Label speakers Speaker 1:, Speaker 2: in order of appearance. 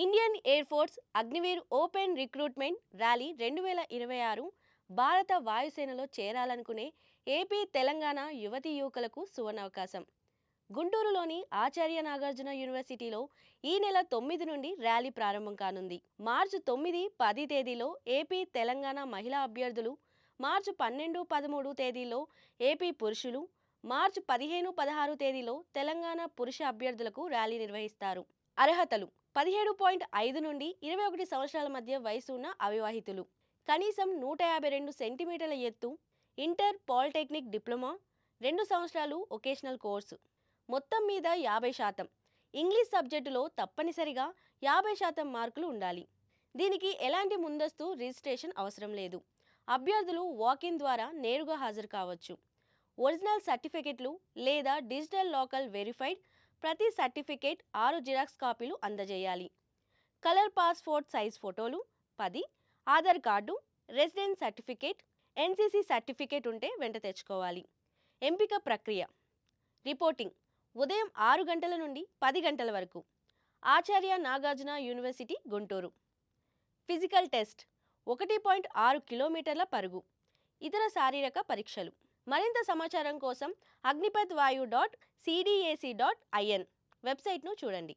Speaker 1: Indian air force Agniveer open recruitment rally 2026 భారత వాయుసేనలో చేరాలనుకునే AP Telangana యువతీ యువకులకు సువర్ణావకాశం. గుంటూరులోని ఆచార్య నాగార్జున యూనివర్సిటీలో ఈ నెల 9 నుండి ర్యాలీ ప్రారంభం కానుంది. మార్చి 9, 10 తేదీలో ఏపీ తెలంగాణ మహిళా అభ్యర్థులు, మార్చి 12, 13 తేదీల్లో ఏపీ పురుషులు, మార్చి 15, 16 తేదీలో తెలంగాణ పురుష అభ్యర్థులకు ర్యాలీ నిర్వహిస్తారు. అర్హతలు: 17.5 నుండి 21 సంవత్సరాల మధ్య వయసు ఉన్న అవివాహితులు, కనీసం 152 సెంటీమీటర్ల ఎత్తు, ఇంటర్ పాలిటెక్నిక్ డిప్లొమా, 2 సంవత్సరాలు వొకేషనల్ కోర్సు, మొత్తం మీద 50%, ఇంగ్లీష్ సబ్జెక్టులో తప్పనిసరిగా 50% మార్కులు ఉండాలి. దీనికి ఎలాంటి ముందస్తు రిజిస్ట్రేషన్ అవసరం లేదు. అభ్యర్థులు వాకిన్ ద్వారా నేరుగా హాజరు కావచ్చు. ఒరిజినల్ సర్టిఫికెట్లు లేదా డిజిటల్ లోకల్ వెరిఫైడ్ ప్రతి సర్టిఫికేట్ 6 జిరాక్స్ కాపీలు అందజేయాలి. కలర్ పాస్పోర్ట్ సైజ్ ఫోటోలు 10, Aadhaar card, residence certificate, NCC certificate ఉంటే వెంట తెచ్చుకోవాలి. ఎంపిక ప్రక్రియ: రిపోర్టింగ్ ఉదయం 6 గంటల నుండి 10 గంటల వరకు, Acharya Nagarjuna university, Guntur. Physical test: 1.6 కిలోమీటర్ల పరుగు, ఇతర శారీరక పరీక్షలు. మరింత సమాచారం కోసం agnipathvayu.cdac.in వెబ్సైట్ను చూడండి.